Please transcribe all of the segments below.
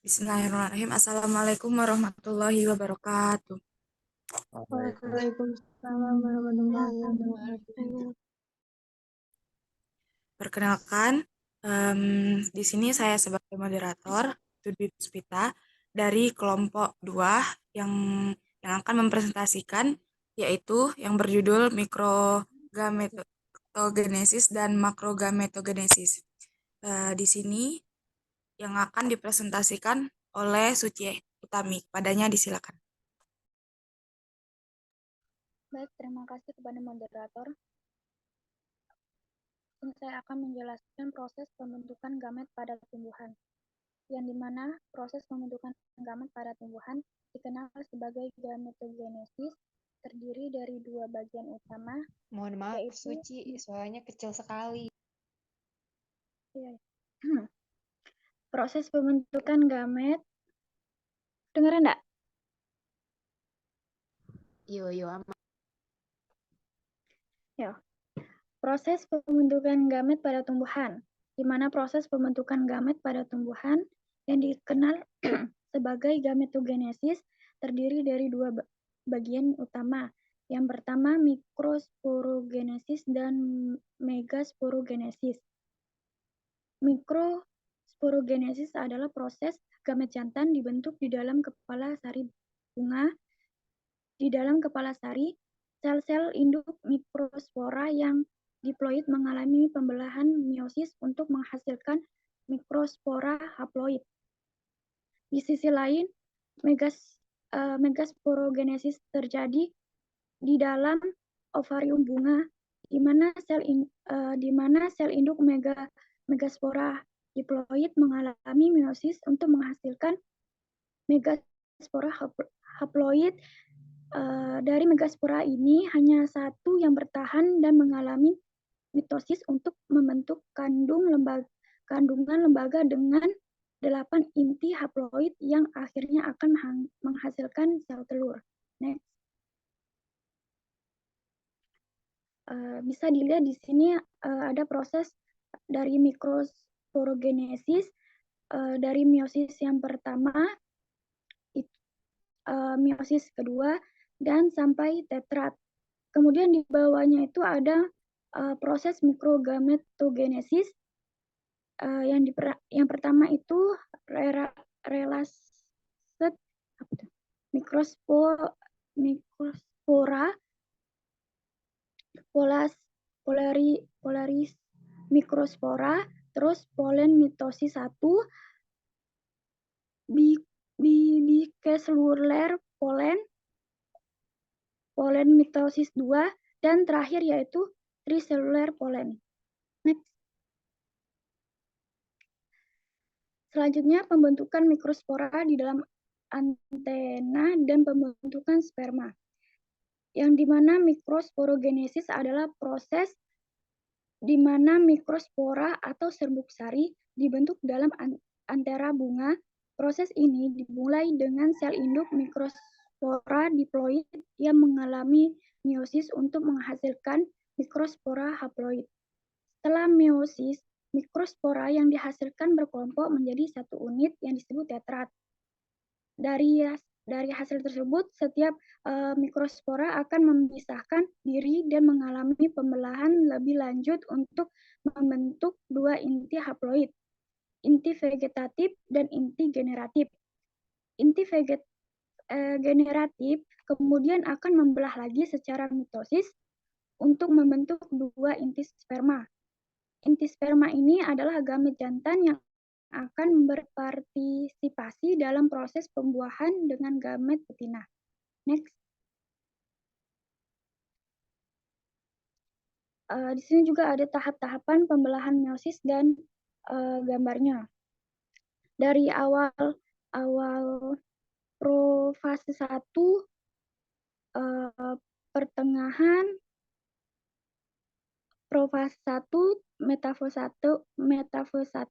Bismillahirrahmanirrahim. Assalamualaikum warahmatullahi wabarakatuh. Waalaikumsalam Waalaikumsalam warahmatullahi wabarakatuh. Perkenalkan, di sini saya sebagai moderator, Dwi Puspita, dari kelompok 2 yang akan mempresentasikan, yaitu yang berjudul mikrogametogenesis dan makrogametogenesis. Di sini yang akan dipresentasikan oleh Suci Utami. Padanya disilakan. Baik, terima kasih kepada moderator. Saya akan menjelaskan proses pembentukan gamet pada tumbuhan, yang dimana proses pembentukan gamet pada tumbuhan dikenal sebagai gametogenesis, terdiri dari dua bagian utama. Mohon maaf, yaitu Suci, suaranya kecil sekali. Proses pembentukan gamet, dengar enggak? Yo, aman. Ya. Proses pembentukan gamet pada tumbuhan, di mana proses pembentukan gamet pada tumbuhan yang dikenal sebagai gametogenesis terdiri dari dua bagian utama. Yang pertama mikrosporogenesis dan megasporogenesis. Mikrosporogenesis adalah proses gamet jantan dibentuk di dalam kepala sari bunga. Di dalam kepala sari, sel-sel induk mikrospora yang diploid mengalami pembelahan meiosis untuk menghasilkan mikrospora haploid. Di sisi lain, megasporogenesis terjadi di dalam ovarium bunga, di mana sel induk megaspora diploid mengalami meiosis untuk menghasilkan megaspora haploid. Dari megaspora ini hanya satu yang bertahan dan mengalami mitosis untuk membentuk kandungan lembaga dengan 8 inti haploid yang akhirnya akan menghasilkan sel telur. Next. Bisa dilihat di sini ada proses dari mikrosporogenesis dari meiosis yang pertama, meiosis kedua, dan sampai tetrat. Kemudian di bawahnya itu ada proses mikrogametogenesis. Yang pertama itu relase mikrospora polaris mikrospora, terus polen mitosis 1, bikeseluler polen mitosis 2, dan terakhir yaitu triseluler polen. Next. Selanjutnya pembentukan mikrospora di dalam antena dan pembentukan sperma. Yang dimana mikrosporogenesis adalah proses di mana mikrospora atau serbuk sari dibentuk dalam antera bunga. Proses ini dimulai dengan sel induk mikrospora diploid yang mengalami meiosis untuk menghasilkan mikrospora haploid. Setelah meiosis, mikrospora yang dihasilkan berkelompok menjadi satu unit yang disebut tetrat. Dari hasil tersebut, setiap mikrospora akan memisahkan diri dan mengalami pembelahan lebih lanjut untuk membentuk dua inti haploid, inti vegetatif dan inti generatif. Inti generatif kemudian akan membelah lagi secara mitosis untuk membentuk dua inti sperma. Inti sperma ini adalah gamet jantan yang akan berpartisipasi dalam proses pembuahan dengan gamet betina. Next. Di sini juga ada tahap-tahapan pembelahan meiosis dan gambarnya. Dari awal profase 1, pertengahan profase 1, metafase 1,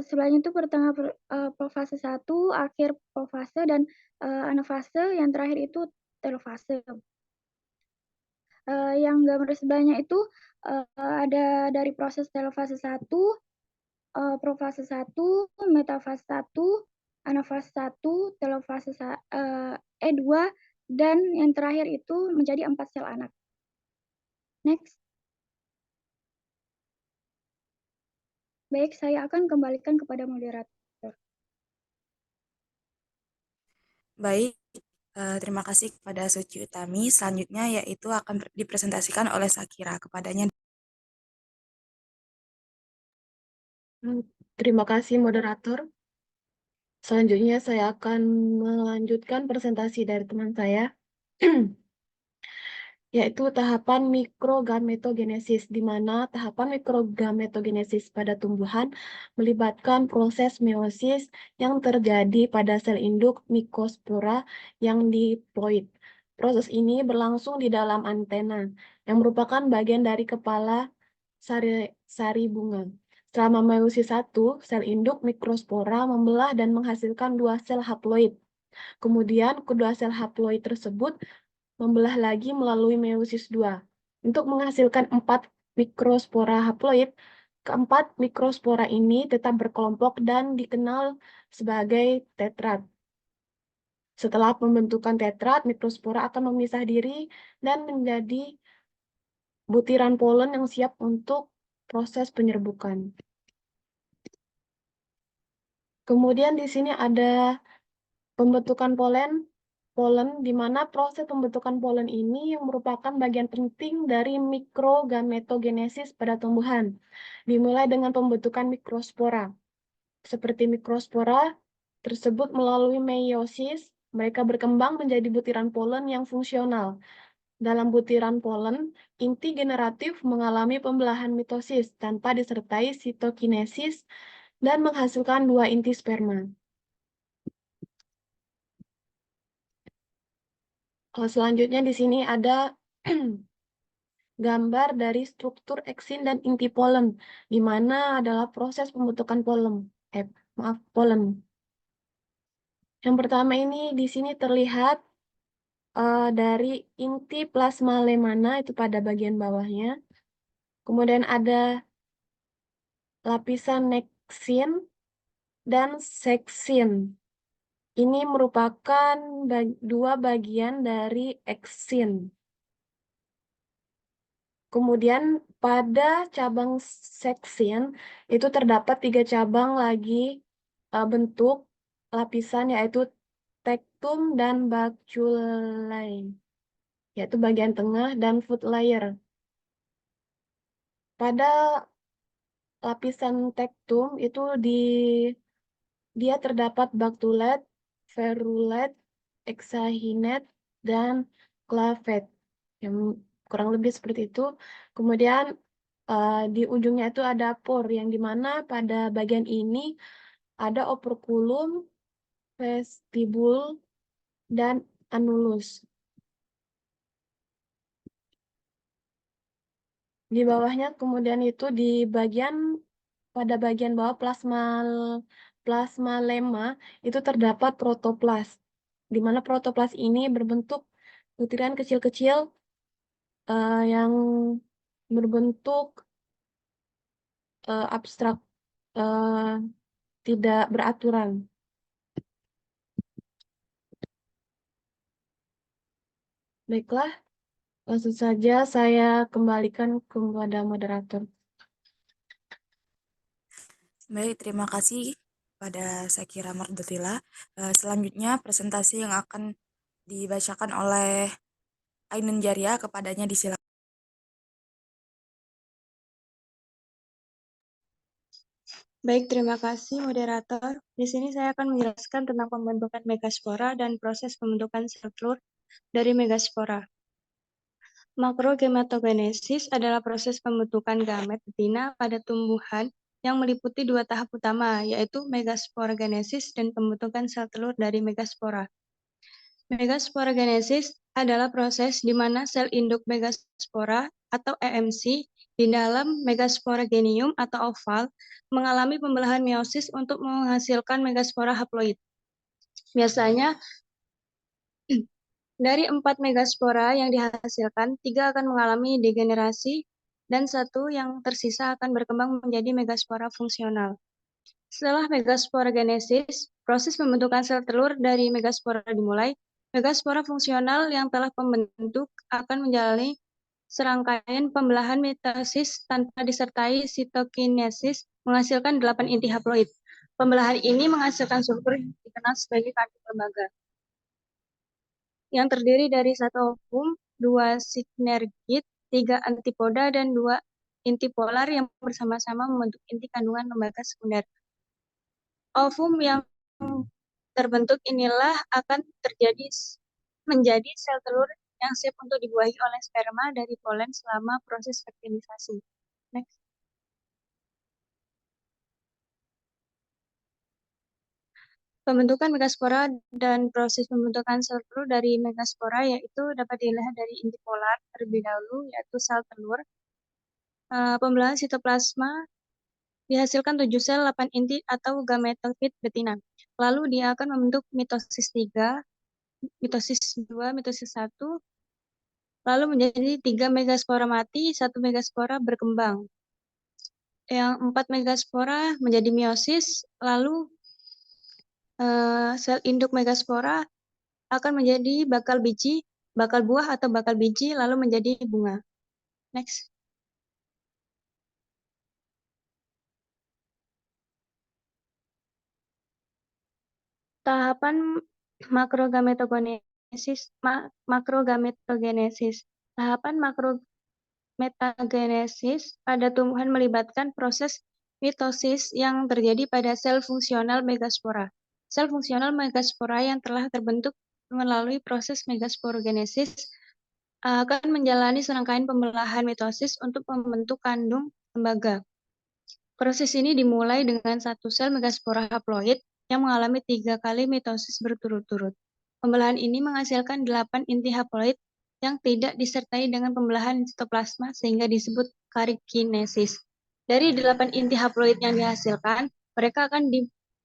selanjutnya itu pertengahan profase 1, akhir profase, dan anafase, yang terakhir itu telofase. Yang gambar sebelahnya itu ada dari proses telofase 1, profase 1, metafase 1, anafase 1, telofase E2, dan yang terakhir itu menjadi 4 sel anak. Next. Baik, saya akan kembalikan kepada moderator. Baik, terima kasih kepada Suci Utami. Selanjutnya yaitu akan dipresentasikan oleh Sakira. Kepadanya. Terima kasih moderator. Selanjutnya saya akan melanjutkan presentasi dari teman saya, yaitu tahapan mikrogametogenesis, di mana tahapan mikrogametogenesis pada tumbuhan melibatkan proses meiosis yang terjadi pada sel induk mikospora yang diploid. Proses ini berlangsung di dalam antena, yang merupakan bagian dari kepala sari bunga. Selama meiosis 1, sel induk mikrospora membelah dan menghasilkan 2 sel haploid. Kemudian, kedua sel haploid tersebut membelah lagi melalui meiosis 2 untuk menghasilkan 4 mikrospora haploid. Keempat mikrospora ini tetap berkelompok dan dikenal sebagai tetrad. Setelah pembentukan tetrad, mikrospora akan memisah diri dan menjadi butiran polen yang siap untuk proses penyerbukan. Kemudian di sini ada pembentukan polen, di mana proses pembentukan polen ini yang merupakan bagian penting dari mikrogametogenesis pada tumbuhan. Dimulai dengan pembentukan mikrospora. Seperti mikrospora tersebut melalui meiosis, mereka berkembang menjadi butiran polen yang fungsional. Dalam butiran polen, inti generatif mengalami pembelahan mitosis tanpa disertai sitokinesis dan menghasilkan 2 inti sperma. Selanjutnya di sini ada gambar dari struktur eksin dan inti polen, di mana adalah proses pembentukan polen. Yang pertama ini di sini terlihat dari inti plasma lemana itu pada bagian bawahnya. Kemudian ada lapisan neksin dan seksin. Ini merupakan 2 bagian dari eksin. Kemudian pada cabang seksin itu terdapat 3 cabang lagi bentuk lapisan, yaitu tektum dan baculae, yaitu bagian tengah, dan food layer. Pada lapisan tektum itu dia terdapat bactulate, ferulate, hexahinate, dan clavate. Yang kurang lebih seperti itu. Kemudian di ujungnya itu ada por, yang dimana pada bagian ini ada operculum, vestibul, dan annulus. Di bawahnya kemudian itu pada bagian bawah plasma lemma itu terdapat protoplas, di mana protoplas ini berbentuk butiran kecil-kecil yang berbentuk abstrak, tidak beraturan. Baiklah, langsung saja saya kembalikan kepada moderator. Baik, terima kasih pada Sakira Mardutila. Selanjutnya presentasi yang akan dibacakan oleh Ainun Jaria, kepadanya disilakan. Baik, terima kasih moderator. Di sini saya akan menjelaskan tentang pembentukan megaspora dan proses pembentukan sel telur dari megaspora. Makrogametogenesis adalah proses pembentukan gamet betina pada tumbuhan yang meliputi 2 tahap utama, yaitu megasporogenesis dan pembentukan sel telur dari megaspora. Megasporogenesis adalah proses di mana sel induk megaspora atau EMC di dalam megasporagenium atau oval mengalami pembelahan meiosis untuk menghasilkan megaspora haploid. Biasanya dari 4 megaspora yang dihasilkan, 3 akan mengalami degenerasi dan 1 yang tersisa akan berkembang menjadi megaspora fungsional. Setelah megasporogenesis, proses pembentukan sel telur dari megaspora dimulai. Megaspora fungsional yang telah membentuk akan menjalani serangkaian pembelahan mitosis tanpa disertai sitokinesis menghasilkan 8 inti haploid. Pembelahan ini menghasilkan struktur yang dikenal sebagai kandung lembaga, yang terdiri dari 1 ovum, 2 sinergit, 3 antipoda, dan 2 inti polar yang bersama-sama membentuk inti kandungan lembaga sekunder. Ovum yang terbentuk inilah akan menjadi sel telur yang siap untuk dibuahi oleh sperma dari polen selama proses fertilisasi. Next. Pembentukan megaspora dan proses pembentukan sel telur dari megaspora yaitu dapat dilihat dari inti polar terlebih dahulu, yaitu sel telur. Pembelahan sitoplasma dihasilkan 7 sel 8 inti atau gametofit betina. Lalu dia akan membentuk mitosis 3, mitosis 2, mitosis 1, lalu menjadi 3 megaspora mati, 1 megaspora berkembang. Yang 4 megaspora menjadi meiosis, lalu sel induk megaspora akan menjadi bakal biji, bakal buah atau bakal biji, lalu menjadi bunga. Next. Tahapan makrogametogenesis. Tahapan makrometagenesis pada tumbuhan melibatkan proses mitosis yang terjadi pada sel fungsional megaspora. Sel fungsional megaspora yang telah terbentuk melalui proses megasporogenesis akan menjalani serangkaian pembelahan mitosis untuk membentuk kandung lembaga. Proses ini dimulai dengan 1 sel megaspora haploid yang mengalami 3 kali mitosis berturut-turut. Pembelahan ini menghasilkan 8 inti haploid yang tidak disertai dengan pembelahan sitoplasma sehingga disebut karikinesis. Dari 8 inti haploid yang dihasilkan, mereka akan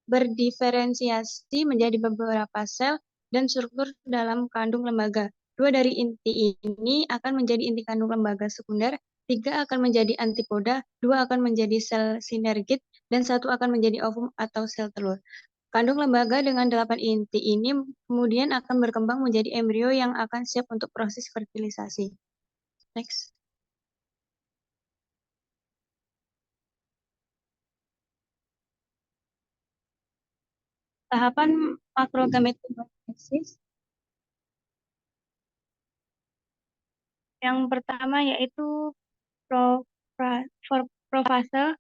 berdiferensiasi menjadi beberapa sel dan struktur dalam kandung lembaga. 2 dari inti ini akan menjadi inti kandung lembaga sekunder, 3 akan menjadi antipoda, 2 akan menjadi sel sinergit, dan 1 akan menjadi ovum atau sel telur. Kandung lembaga dengan 8 inti ini kemudian akan berkembang menjadi embrio yang akan siap untuk proses fertilisasi. Next. Tahapan makrogametogenesis. Yang pertama yaitu profase.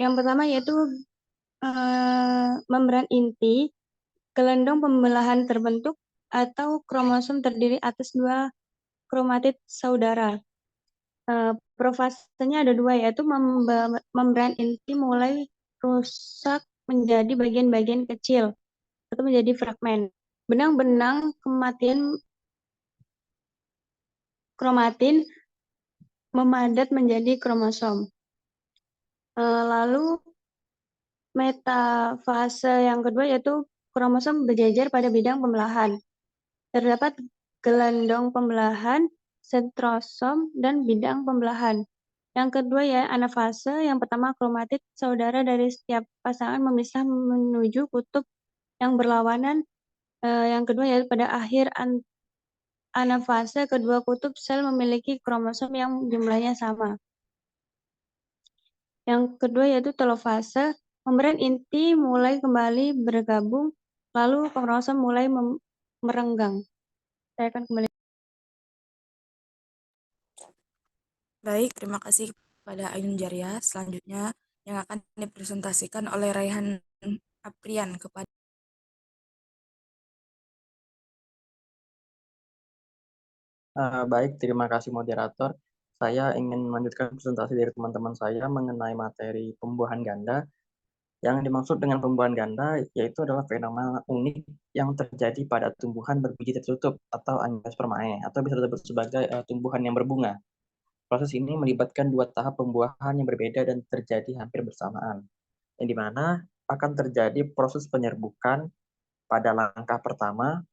Yang pertama yaitu membran inti, gelendong pembelahan terbentuk, atau kromosom terdiri atas 2 kromatid saudara. Profasenya ada 2, yaitu membran inti mulai rusak menjadi bagian-bagian kecil atau menjadi fragmen. Benang-benang kromatin memadat menjadi kromosom. Lalu metafase yang kedua yaitu kromosom berjejer pada bidang pembelahan. Terdapat gelendong pembelahan, sentrosom, dan bidang pembelahan. Yang kedua ya anafase. Yang pertama kromatid saudara dari setiap pasangan memisah menuju kutub yang berlawanan. Yang kedua yaitu pada akhir anafase kedua kutub sel memiliki kromosom yang jumlahnya sama. Yang kedua yaitu telofase. Membran inti mulai kembali bergabung, lalu kromosom mulai merenggang. Saya akan kembali. Baik, terima kasih kepada Ainun Jaria. Selanjutnya yang akan dipresentasikan oleh Raihan Aprian kepada Baik, terima kasih moderator. Saya ingin melanjutkan presentasi dari teman-teman saya mengenai materi pembuahan ganda. Yang dimaksud dengan pembuahan ganda yaitu adalah fenomena unik yang terjadi pada tumbuhan berbiji tertutup atau angiospermae atau bisa disebut sebagai tumbuhan yang berbunga. Proses ini melibatkan 2 tahap pembuahan yang berbeda dan terjadi hampir bersamaan, yang dimana akan terjadi proses penyerbukan pada langkah pertama.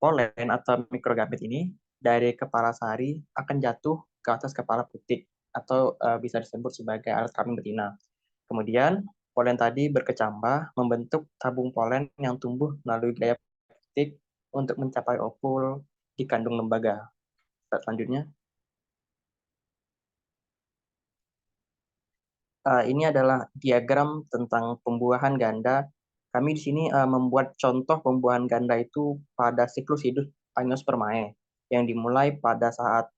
Polen atau mikrogamit ini dari kepala sari akan jatuh ke atas kepala putik atau bisa disebut sebagai alat kelamin betina. Kemudian polen tadi berkecambah membentuk tabung polen yang tumbuh melalui gaya petik untuk mencapai ovul di kandung lembaga. Selanjutnya, ini adalah diagram tentang pembuahan ganda. Kami di sini membuat contoh pembuahan ganda itu pada siklus hidup Angiospermae yang dimulai pada saat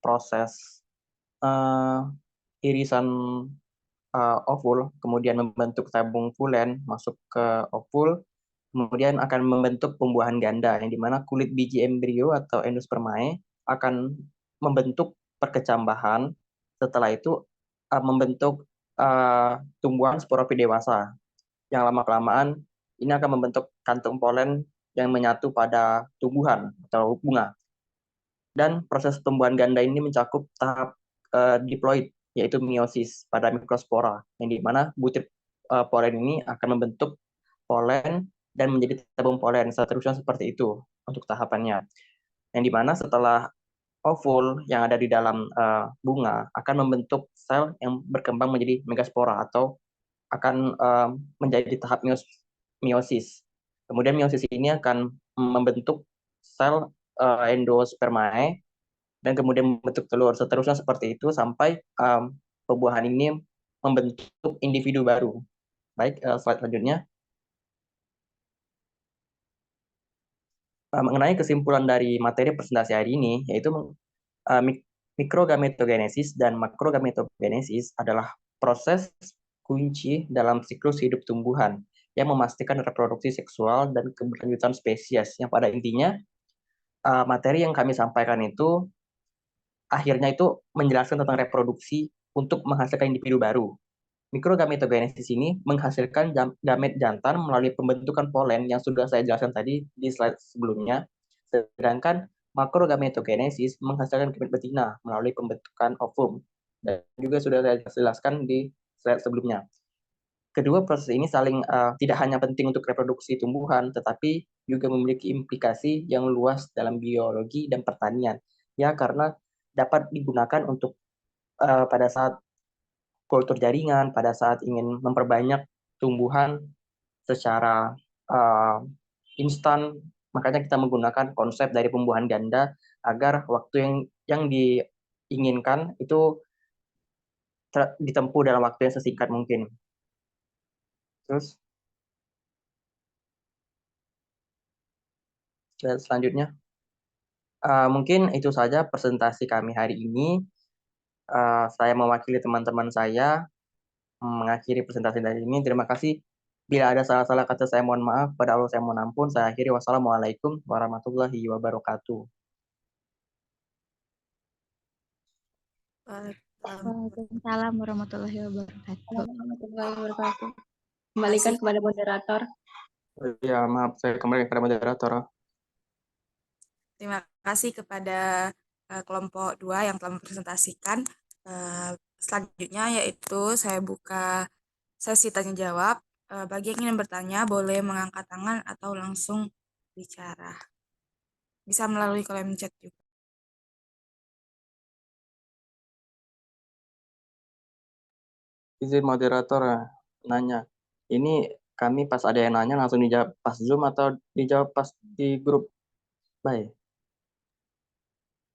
proses irisan ovul, kemudian membentuk tabung pulen masuk ke ovul, kemudian akan membentuk pembuahan ganda yang dimana kulit biji embrio atau endospermae akan membentuk perkecambahan. Setelah itu membentuk tumbuhan sporopit dewasa yang lama-kelamaan ini akan membentuk kantung polen yang menyatu pada tumbuhan atau bunga. Dan proses tumbuhan ganda ini mencakup tahap diploid, yaitu meiosis pada mikrospora, yang dimana butir polen ini akan membentuk polen dan menjadi tabung polen, seterusnya seperti itu untuk tahapannya. Yang dimana setelah ovul yang ada di dalam bunga akan membentuk sel yang berkembang menjadi megaspora atau akan menjadi tahap meiosis. Kemudian meiosis ini akan membentuk sel endospermae dan kemudian membentuk telur. Seterusnya seperti itu sampai pembuahan ini membentuk individu baru. Baik, slide selanjutnya. Mengenai kesimpulan dari materi presentasi hari ini, yaitu mikrogametogenesis dan makrogametogenesis adalah proses kunci dalam siklus hidup tumbuhan yang memastikan reproduksi seksual dan keberlanjutan spesies, yang pada intinya materi yang kami sampaikan itu akhirnya itu menjelaskan tentang reproduksi untuk menghasilkan individu baru. Mikrogametogenesis ini menghasilkan gamet jantan melalui pembentukan polen yang sudah saya jelaskan tadi di slide sebelumnya. Sedangkan makrogametogenesis menghasilkan gamet betina melalui pembentukan ovum. Dan juga sudah saya jelaskan di slide sebelumnya. Kedua proses ini saling tidak hanya penting untuk reproduksi tumbuhan, tetapi juga memiliki implikasi yang luas dalam biologi dan pertanian. Ya, karena dapat digunakan untuk pada saat kultur jaringan, pada saat ingin memperbanyak tumbuhan secara instan, makanya kita menggunakan konsep dari pembuahan ganda agar waktu yang diinginkan itu ditempuh dalam waktu yang sesingkat mungkin. Terus selanjutnya, mungkin itu saja presentasi kami hari ini. Saya mewakili teman-teman saya mengakhiri presentasi dari ini. Terima kasih. Bila ada salah-salah kata saya mohon maaf. Pada Allah saya mohon ampun. Saya akhiri. Wassalamualaikum warahmatullahi wabarakatuh. Waalaikumsalam warahmatullahi wabarakatuh. Warahmatullahi wabarakatuh. Kembalikan kepada moderator. Ya, maaf. Saya kembali kepada moderator. Terima kasih kepada kelompok 2 yang telah mempresentasikan. Selanjutnya yaitu saya buka sesi tanya jawab. Bagi yang ingin bertanya boleh mengangkat tangan atau langsung bicara. Bisa melalui kolom chat juga. Izin moderator nanya. Ini kami pas ada yang nanya langsung dijawab pas Zoom atau dijawab pas di grup? Baik.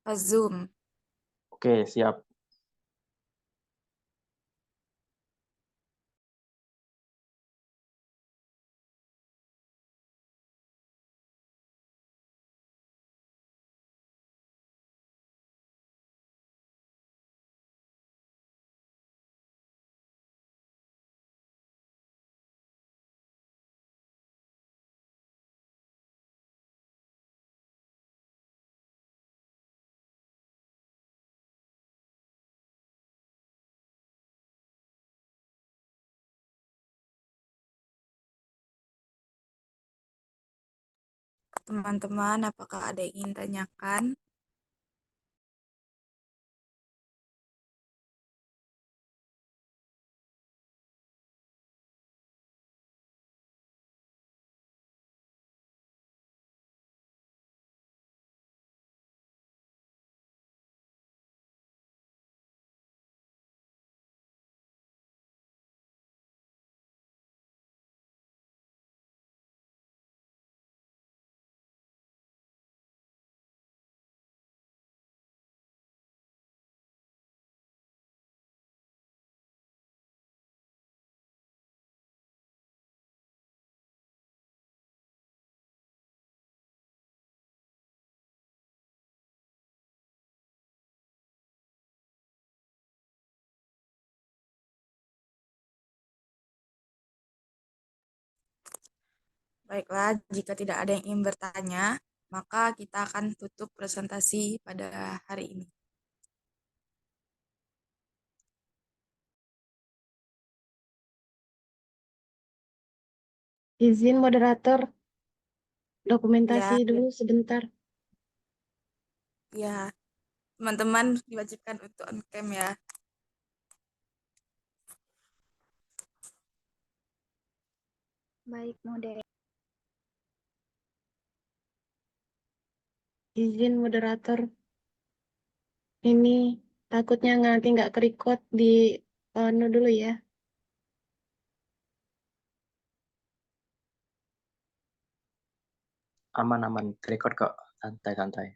Pas Zoom. Oke, siap. Teman-teman, apakah ada yang ingin tanyakan? Baiklah, jika tidak ada yang ingin bertanya, maka kita akan tutup presentasi pada hari ini. Izin moderator, dokumentasi Ya, dulu sebentar. ya, teman-teman diwajibkan untuk on-cam ya. Baik, moderator. Izin moderator. Ini takutnya nanti nggak ke-record di dulu ya. Aman-aman, record kok, santai-santai.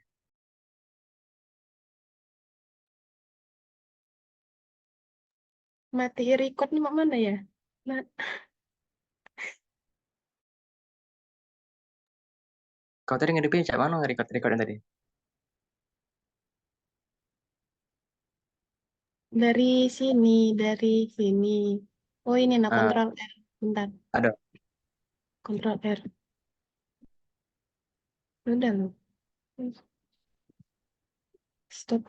Mati record nih mana ya? Nah, Kau tadi ngedipin cak mana nge-record yang tadi? dari sini. Oh ini nah Ah, kontrol R. Bentar, ada. kontrol R. Udah loh. Stop.